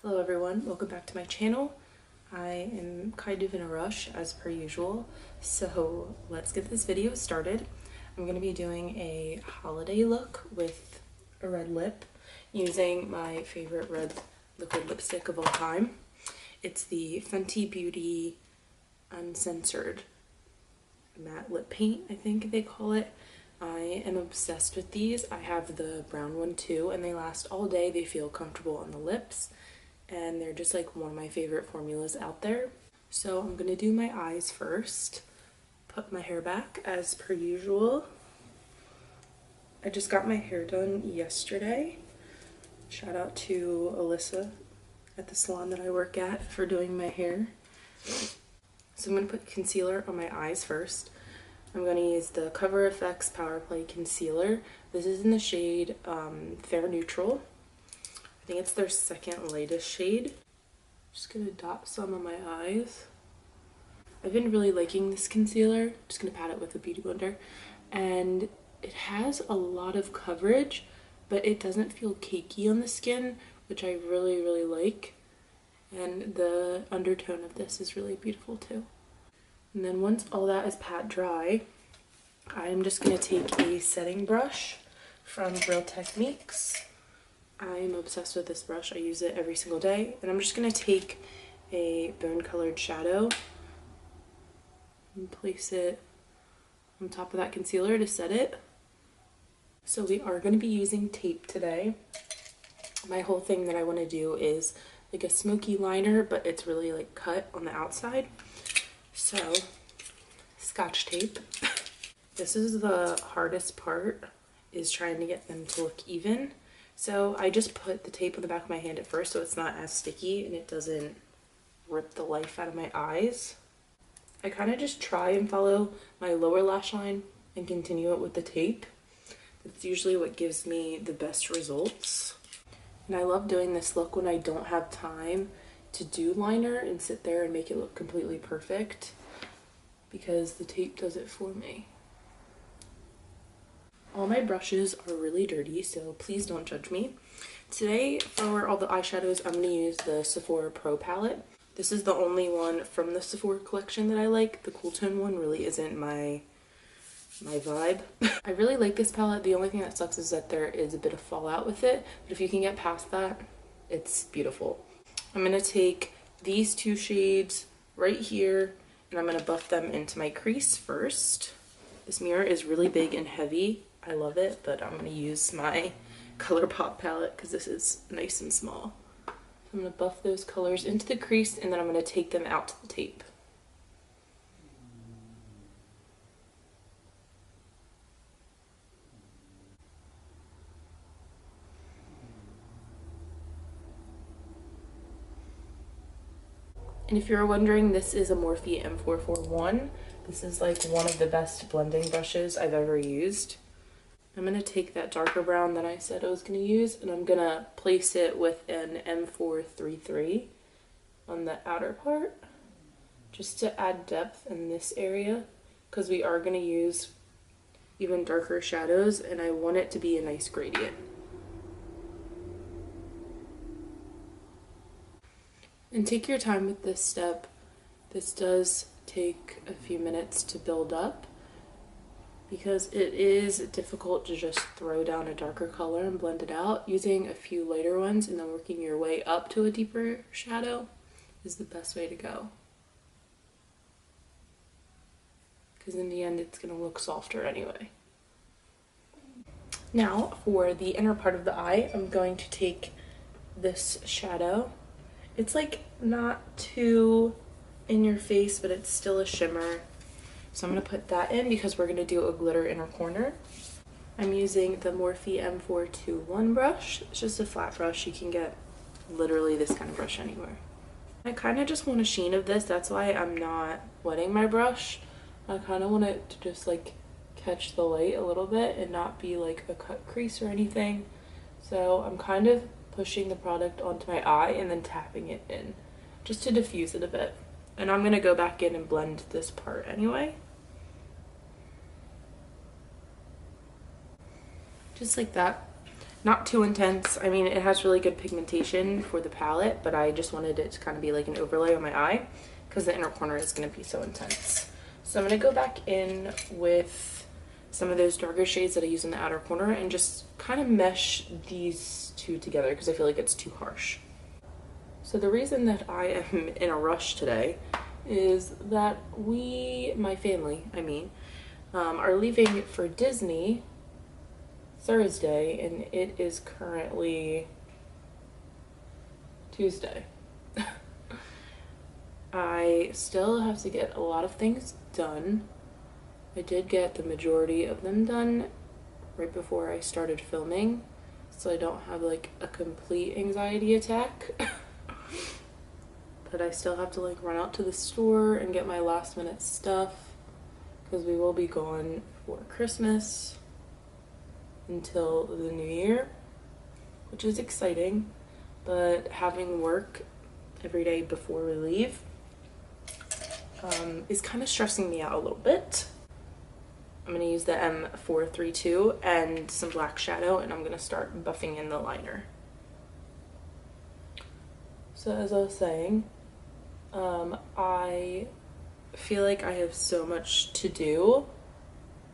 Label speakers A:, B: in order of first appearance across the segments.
A: Hello everyone, welcome back to my channel. I am kind of in a rush as per usual, so let's get this video started. I'm going to be doing a holiday look with a red lip using my favorite red liquid lipstick of all time. It's the Fenty Beauty Uncensored Matte Lip Paint, I think they call it. I am obsessed with these. I have the brown one too, and they last all day. They feel comfortable on the lips, and they're just like one of my favorite formulas out there. So I'm gonna do my eyes first. Put my hair back as per usual. I just got my hair done yesterday. Shout out to Alyssa at the salon that I work at for doing my hair. So I'm gonna put concealer on my eyes first. I'm going to use the Cover FX Power Play Concealer. This is in the shade Fair Neutral. I think it's their second lightest shade. Just going to dot some on my eyes. I've been really liking this concealer. Just going to pat it with a beauty blender. And it has a lot of coverage, but it doesn't feel cakey on the skin, which I really like. And the undertone of this is really beautiful too. And then once all that is pat dry, I'm just going to take a setting brush from Real Techniques. I'm obsessed with this brush. I use it every single day. And I'm just going to take a bone colored shadow and place it on top of that concealer to set it. So we are going to be using tape today. My whole thing that I want to do is like a smoky liner, but it's really like cut on the outside. So, Scotch tape. This is the hardest part, is trying to get them to look even. So I just put the tape on the back of my hand at first so it's not as sticky and it doesn't rip the life out of my eyes. I kind of just try and follow my lower lash line and continue it with the tape. That's usually what gives me the best results. And I love doing this look when I don't have time to do liner and sit there and make it look completely perfect, because the tape does it for me. All my brushes are really dirty, so please don't judge me. Today for all the eyeshadows, I'm going to use the Sephora Pro palette. This is the only one from the Sephora collection that I like. The Cool Tone one really isn't my vibe. I really like this palette. The only thing that sucks is that there is a bit of fallout with it, but if you can get past that, it's beautiful. I'm going to take these two shades right here and I'm going to buff them into my crease first. This mirror is really big and heavy. I love it, but I'm going to use my ColourPop palette because this is nice and small. So I'm going to buff those colors into the crease and then I'm going to take them out to the tape. And if you're wondering, this is a Morphe M441. This is like one of the best blending brushes I've ever used. I'm going to take that darker brown that I said I was going to use, and I'm going to place it with an M433 on the outer part, just to add depth in this area, because we are going to use even darker shadows, and I want it to be a nice gradient. And take your time with this step. This does take a few minutes to build up because it is difficult to just throw down a darker color and blend it out. Using a few lighter ones and then working your way up to a deeper shadow is the best way to go. Because in the end it's going to look softer anyway. Now for the inner part of the eye, I'm going to take this shadow. It's like not too in your face, but it's still a shimmer. So I'm going to put that in because we're going to do a glitter inner corner. I'm using the Morphe M421 brush. It's just a flat brush. You can get literally this kind of brush anywhere. I kind of just want a sheen of this. That's why I'm not wetting my brush. I kind of want it to just like catch the light a little bit and not be like a cut crease or anything. So I'm kind of pushing the product onto my eye and then tapping it in just to diffuse it a bit. And I'm going to go back in and blend this part anyway. Just like that. Not too intense. I mean, it has really good pigmentation for the palette, but I just wanted it to kind of be like an overlay on my eye because the inner corner is going to be so intense. So I'm going to go back in with some of those darker shades that I use in the outer corner and just kind of mesh these two together because I feel like it's too harsh. So the reason that I am in a rush today is that my family, are leaving for Disney Thursday, and it is currently Tuesday. I still have to get a lot of things done. I did get the majority of them done right before I started filming, so I don't have like a complete anxiety attack. But I still have to like run out to the store and get my last minute stuff because we will be gone for Christmas until the new year, which is exciting, but having work every day before we leave is kind of stressing me out a little bit. I'm going to use the M432 and some black shadow, and I'm going to start buffing in the liner. So as I was saying, I feel like I have so much to do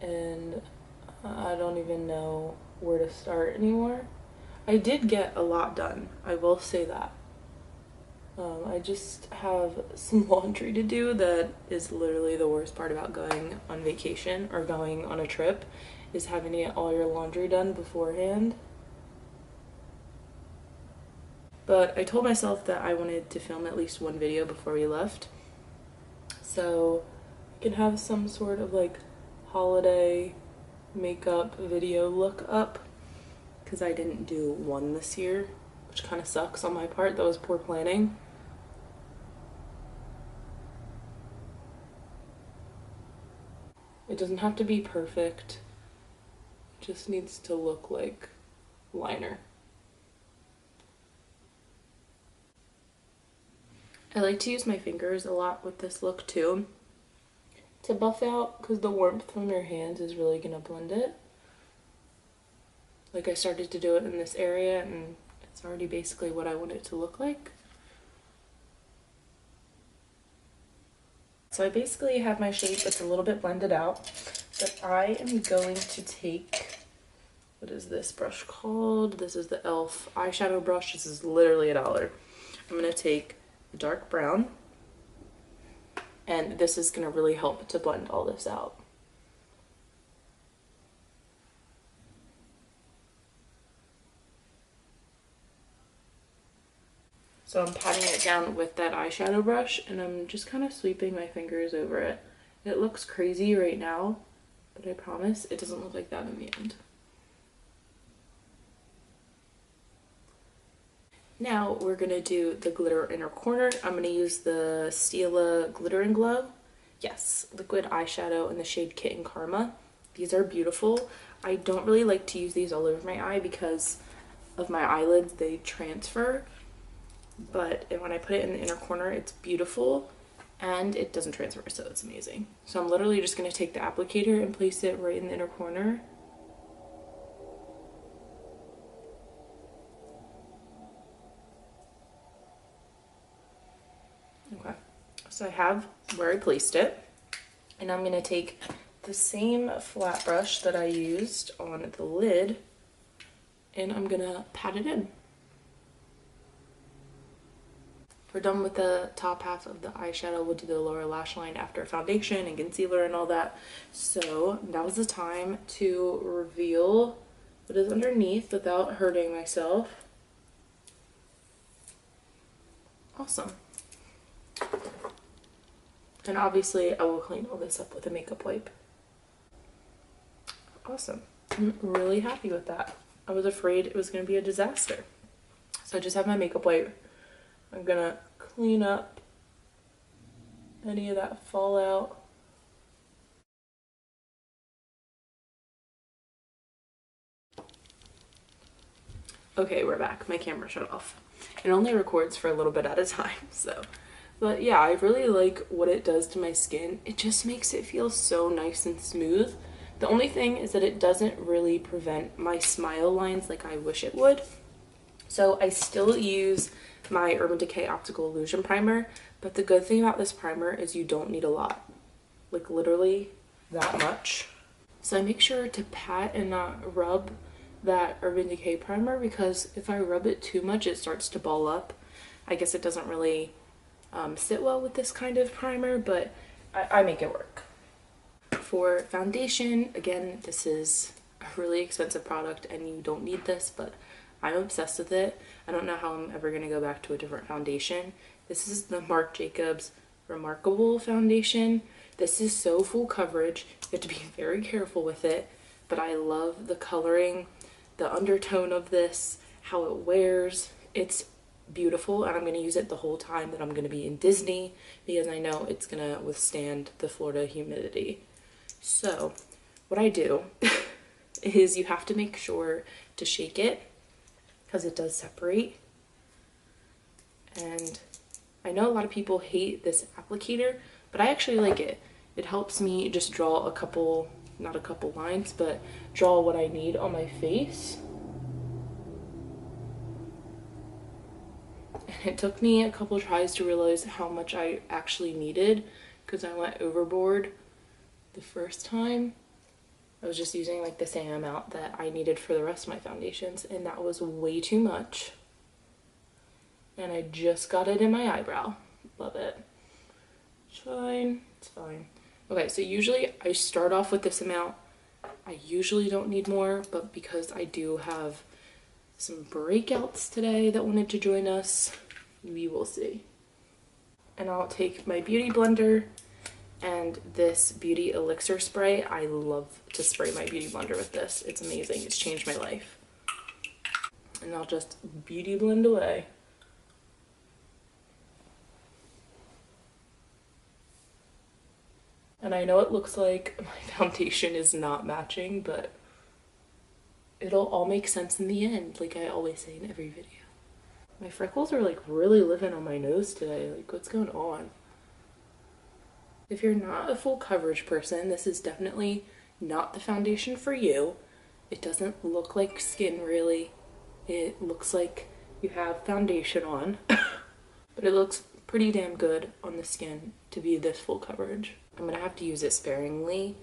A: and I don't even know where to start anymore. I did get a lot done, I will say that. I just have some laundry to do that is literally the worst part about going on vacation or going on a trip, is having to get all your laundry done beforehand. But I told myself that I wanted to film at least one video before we left, so I can have some sort of like holiday makeup video look up, because I didn't do one this year, which kind of sucks on my part. That was poor planning. It doesn't have to be perfect, it just needs to look like liner. I like to use my fingers a lot with this look too, to buff out, because the warmth from your hands is really gonna blend it. Like I started to do it in this area and it's already basically what I want it to look like. So I basically have my shape that's a little bit blended out, but I am going to take, what is this brush called? This is the e.l.f. eyeshadow brush. This is literally $1. I'm gonna take the dark brown, and this is gonna really help to blend all this out. So I'm patting it down with that eyeshadow brush, and I'm just kind of sweeping my fingers over it. It looks crazy right now, but I promise it doesn't look like that in the end. Now we're gonna do the glitter inner corner. I'm gonna use the Stila Glitter and Glow. Yes, liquid eyeshadow in the shade Kitten Karma. These are beautiful. I don't really like to use these all over my eye because of my eyelids, they transfer. But when I put it in the inner corner, it's beautiful and it doesn't transfer, so it's amazing. So I'm literally just going to take the applicator and place it right in the inner corner. Okay, so I have where I placed it, and I'm going to take the same flat brush that I used on the lid, and I'm going to pat it in. We're done with the top half of the eyeshadow. We'll do the lower lash line after foundation and concealer and all that. So now is the time to reveal what is underneath without hurting myself. Awesome. And obviously I will clean all this up with a makeup wipe. Awesome. I'm really happy with that. I was afraid it was going to be a disaster. So I just have my makeup wipe. I'm gonna clean up any of that fallout. Okay, we're back. My camera shut off. It only records for a little bit at a time, so. But yeah, I really like what it does to my skin. It just makes it feel so nice and smooth. The only thing is that it doesn't really prevent my smile lines like I wish it would. So I still use my Urban Decay Optical Illusion Primer, but the good thing about this primer is you don't need a lot, like literally that much. So I make sure to pat and not rub that Urban Decay primer, because if I rub it too much, it starts to ball up. I guess it doesn't really sit well with this kind of primer, but I make it work. For foundation, again, this is a really expensive product and you don't need this, but I'm obsessed with it. I don't know how I'm ever going to go back to a different foundation. This is the Marc Jacobs Remarkable Foundation. This is so full coverage. You have to be very careful with it, but I love the coloring, the undertone of this, how it wears. It's beautiful, and I'm going to use it the whole time that I'm going to be in Disney, because I know it's going to withstand the Florida humidity. So what I do is you have to make sure to shake it, because it does separate. And I know a lot of people hate this applicator, but I actually like it. It helps me just draw a couple, not a couple lines, but draw what I need on my face. And it took me a couple tries to realize how much I actually needed, because I went overboard the first time. I was just using like the same amount that I needed for the rest of my foundations, and that was way too much. And I just got it in my eyebrow. Love it. It's fine. It's fine. Okay, so usually I start off with this amount. I usually don't need more, but because I do have some breakouts today that wanted to join us, we will see. And I'll take my beauty blender and this beauty elixir spray. I love to spray my beauty blender with this. It's amazing. It's changed my life. And I'll just beauty blend away. And I know it looks like my foundation is not matching, but it'll all make sense in the end, like I always say in every video. My freckles are like really living on my nose today. Like, what's going on? If you're not a full coverage person, this is definitely not the foundation for you. It doesn't look like skin really. It looks like you have foundation on, but it looks pretty damn good on the skin to be this full coverage. I'm gonna have to use it sparingly,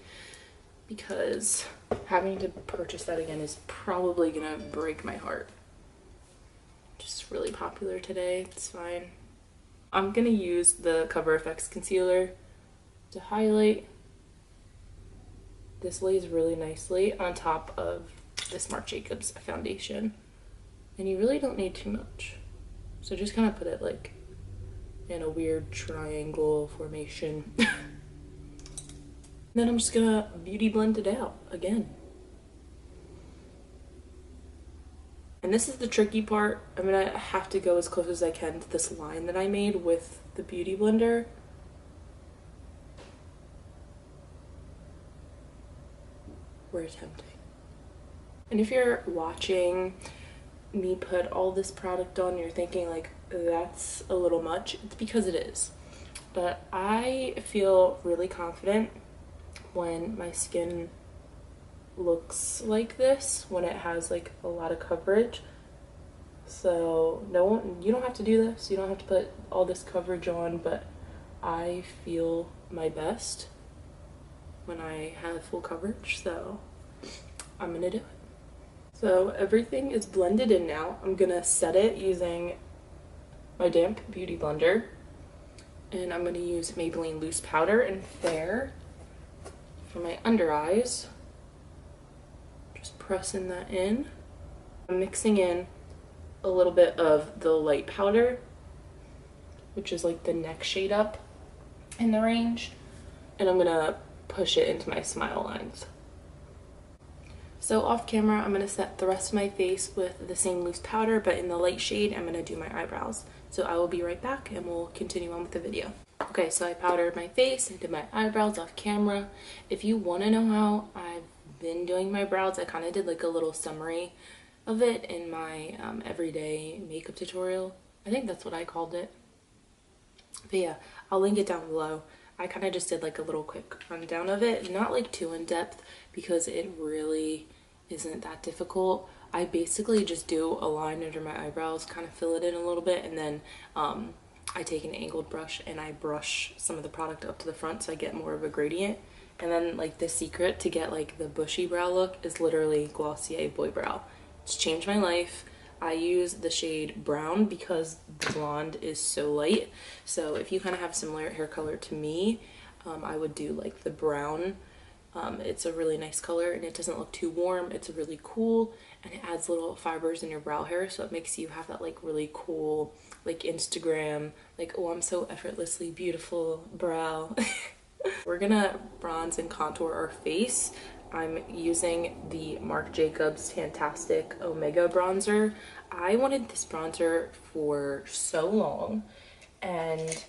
A: because having to purchase that again is probably gonna break my heart. Just really popular today, it's fine. I'm gonna use the Cover FX concealer to highlight. This lays really nicely on top of this Marc Jacobs foundation, and you really don't need too much. So just kind of put it like in a weird triangle formation. Then I'm just gonna beauty blend it out again. And this is the tricky part. I'm gonna have to go as close as I can to this line that I made with the beauty blender. We're attempting. And if you're watching me put all this product on, you're thinking like, that's a little much. It's because it is. But I feel really confident when my skin looks like this, when it has like a lot of coverage. So you don't have to do this, you don't have to put all this coverage on, but I feel my best when I have full coverage, so I'm gonna do it. So everything is blended in now. I'm gonna set it using my damp beauty blender, and I'm gonna use Maybelline Loose Powder and Fair for my under eyes. Just pressing that in. I'm mixing in a little bit of the light powder, which is like the next shade up in the range, and I'm gonna push it into my smile lines. So off camera, I'm gonna set the rest of my face with the same loose powder, but in the light shade, I'm gonna do my eyebrows. So I will be right back and we'll continue on with the video. Okay, so I powdered my face and did my eyebrows off camera. If you want to know how I've been doing my brows, I kind of did like a little summary of it in my everyday makeup tutorial. I think that's what I called it. But yeah, I'll link it down below. I kind of just did like a little quick rundown of it, not like too in depth because it really isn't that difficult. I basically just do a line under my eyebrows, kind of fill it in a little bit, and then I take an angled brush and I brush some of the product up to the front so I get more of a gradient. And then like the secret to get like the bushy brow look is literally Glossier Boy Brow. It's changed my life. I use the shade brown because the blonde is so light. So if you kind of have similar hair color to me, I would do like the brown. It's a really nice color and it doesn't look too warm. It's really cool and it adds little fibers in your brow hair, so it makes you have that like really cool like Instagram, like, oh, I'm so effortlessly beautiful brow. We're gonna bronze and contour our face. I'm using the Marc Jacobs Fantastic Omega bronzer. I wanted this bronzer for so long and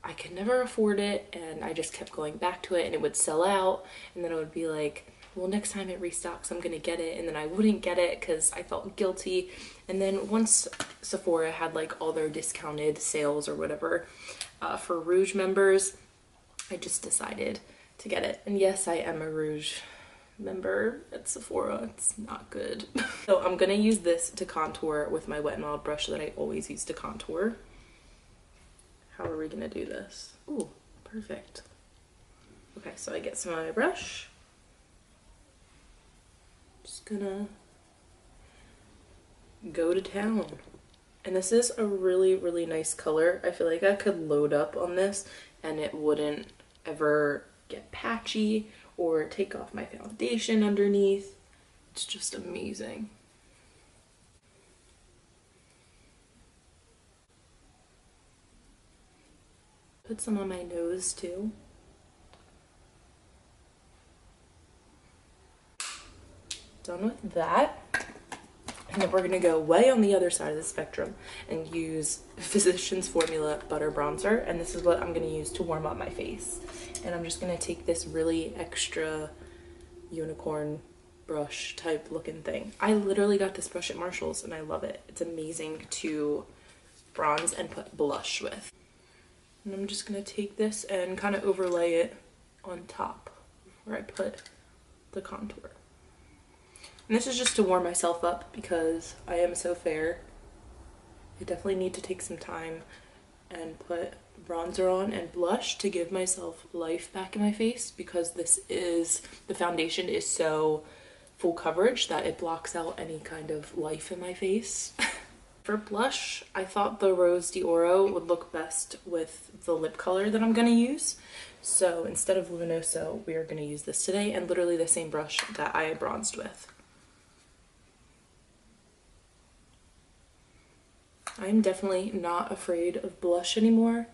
A: I could never afford it, and I just kept going back to it and it would sell out, and then I would be like, well, next time it restocks I'm gonna get it, and then I wouldn't get it because I felt guilty. And then once Sephora had like all their discounted sales or whatever for Rouge members, I just decided to get it. And yes, I am a Rouge member at Sephora. It's not good. So I'm gonna use this to contour with my Wet n Wild brush that I always use to contour. How are we gonna do this? Ooh, perfect. Okay, so I get some on my brush. Just gonna go to town. And this is a really, really nice color. I feel like I could load up on this and it wouldn't ever get patchy or take off my foundation underneath. It's just amazing. Put some on my nose too. Done with that. And then we're gonna go way on the other side of the spectrum and use Physicians Formula Butter Bronzer. And this is what I'm gonna use to warm up my face. And I'm just gonna take this really extra unicorn brush type looking thing. I literally got this brush at Marshall's and I love it. It's amazing to bronze and put blush with. And I'm just gonna take this and kind of overlay it on top where I put the contour. And this is just to warm myself up because I am so fair. I definitely need to take some time and put bronzer on and blush to give myself life back in my face, because the foundation is so full coverage that it blocks out any kind of life in my face. For blush, I thought the Rose d'Oro would look best with the lip color that I'm gonna use. So instead of Luminoso, we are gonna use this today, and literally the same brush that I bronzed with. I'm definitely not afraid of blush anymore.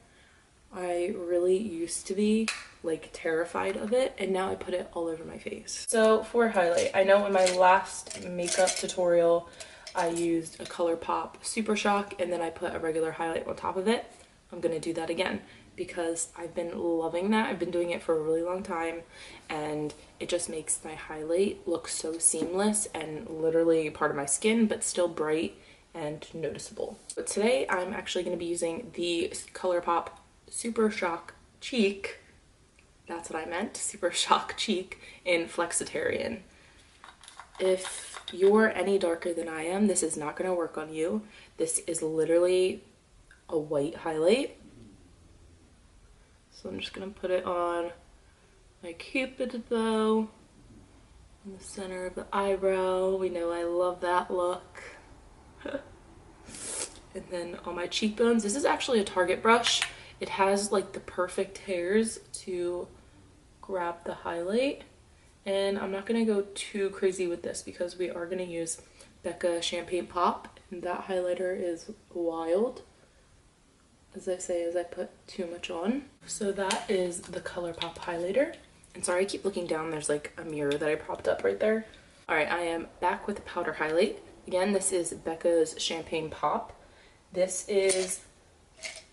A: I really used to be like terrified of it, and now I put it all over my face. So for highlight, I know in my last makeup tutorial I used a ColourPop Super Shock and then I put a regular highlight on top of it. I'm gonna do that again because I've been loving that. I've been doing it for a really long time and it just makes my highlight look so seamless and literally part of my skin, but still bright and noticeable. But today I'm actually going to be using the ColourPop Super Shock Cheek. That's what I meant, Super Shock Cheek in Flexitarian. If you're any darker than I am, this is not going to work on you. This is literally a white highlight. So I'm just going to put it on my Cupid bow in the center of the eyebrow. We know I love that look. And then on my cheekbones, this is actually a Target brush. It has like the perfect hairs to grab the highlight. And I'm not gonna go too crazy with this because we are gonna use Becca Champagne Pop, and that highlighter is wild, as I say as I put too much on. So that is the ColourPop highlighter. And sorry, I keep looking down, there's like a mirror that I propped up right there. All right, I am back with the powder highlight. Again, this is Becca's Champagne Pop. This is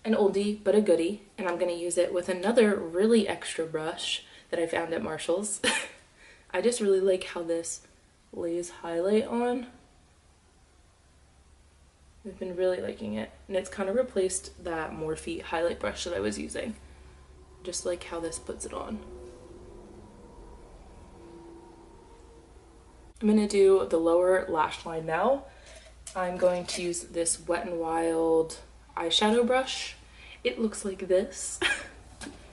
A: an oldie but a goodie, and I'm gonna use it with another really extra brush that I found at Marshall's. I just really like how this lays highlight on. I've been really liking it, and it's kind of replaced that Morphe highlight brush that I was using. just like how this puts it on. I'm gonna do the lower lash line now. I'm going to use this Wet n Wild eyeshadow brush. It looks like this.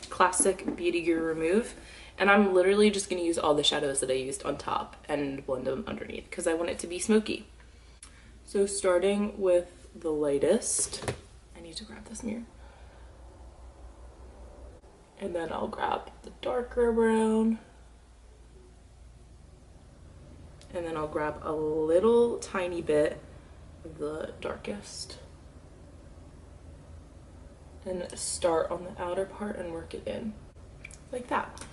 A: Classic Beauty Guru Remove. And I'm literally just gonna use all the shadows that I used on top and blend them underneath because I want it to be smoky. So starting with the lightest, I need to grab this mirror. And then I'll grab the darker brown. And then I'll grab a little tiny bit of the darkest. And start on the outer part and work it in like that.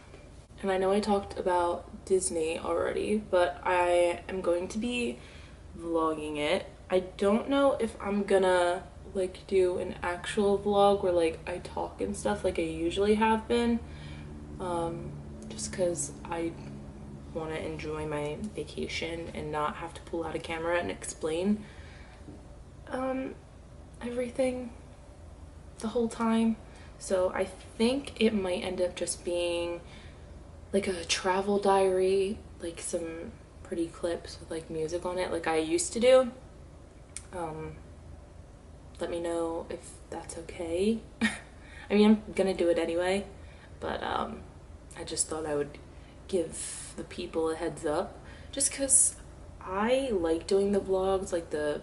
A: And I know I talked about Disney already, but I am going to be vlogging it. I don't know if I'm gonna like do an actual vlog where like I talk and stuff like I usually have been, just because I want to enjoy my vacation and not have to pull out a camera and explain everything the whole time. So I think it might end up just being like a travel diary, like some pretty clips with like music on it like I used to do. Let me know if that's okay. I mean, I'm gonna do it anyway, but I just thought I would give the people a heads up just because I like doing the vlogs, like the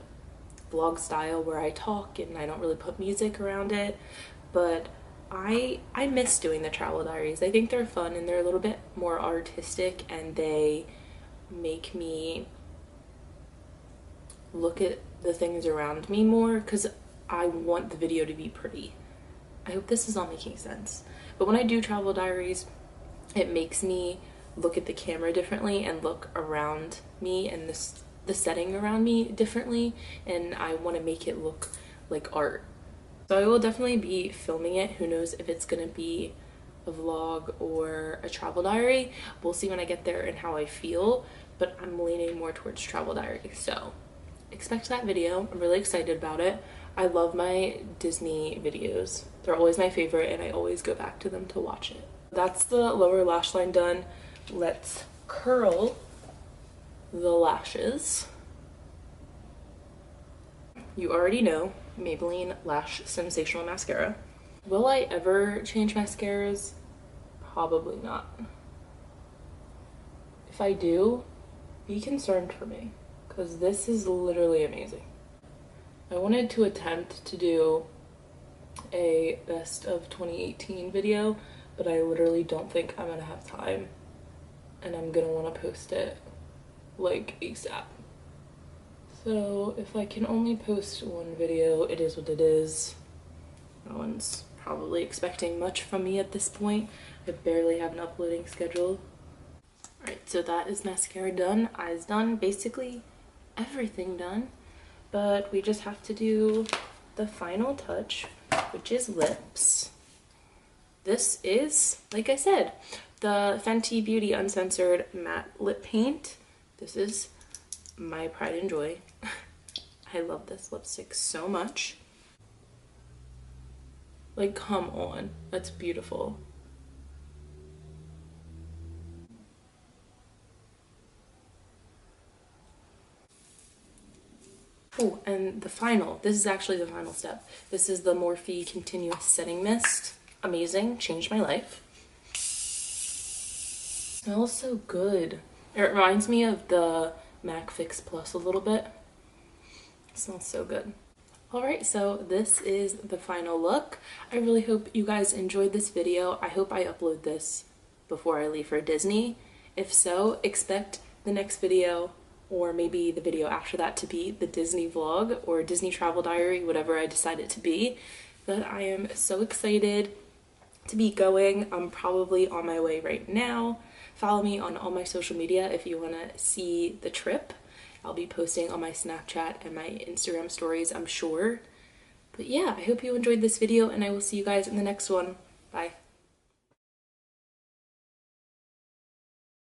A: vlog style where I talk and I don't really put music around it, but I miss doing the travel diaries. I think they're fun and they're a little bit more artistic and they make me look at the things around me more because I want the video to be pretty. I hope this is all making sense. But when I do travel diaries, it makes me look at the camera differently and look around me and the setting around me differently, and I want to make it look like art. So I will definitely be filming it. Who knows if it's gonna be a vlog or a travel diary. We'll see when I get there and how I feel, but I'm leaning more towards travel diary. So expect that video. I'm really excited about it. I love my Disney videos. They're always my favorite and I always go back to them to watch it. That's the lower lash line done. Let's curl the lashes. You already know Maybelline Lash Sensational Mascara. Will I ever change mascaras? Probably not. If I do, be concerned for me because this is literally amazing. I wanted to attempt to do a best of 2018 video, but I literally don't think I'm gonna have time and I'm gonna want to post it like ASAP. So if I can only post one video, it is what it is. No one's probably expecting much from me at this point. I barely have an uploading schedule. Alright, so that is mascara done, eyes done, basically everything done. But we just have to do the final touch, which is lips. This is, like I said, the Fenty Beauty Uncensored Matte Lip Paint. This is my pride and joy. I love this lipstick so much. Like, come on, that's beautiful. Oh, and this is actually the final step. This is the Morphe Continuous Setting Mist. Amazing, changed my life. Smells so good. It reminds me of the MAC Fix Plus a little bit. It smells so good. Alright, so this is the final look. I really hope you guys enjoyed this video. I hope I upload this before I leave for Disney. If so, expect the next video or maybe the video after that to be the Disney vlog or Disney travel diary, whatever I decide it to be. But I am so excited to be going. I'm probably on my way right now. Follow me on all my social media if you want to see the trip. I'll be posting on my Snapchat and my Instagram stories, I'm sure. But yeah, I hope you enjoyed this video and I will see you guys in the next one. Bye.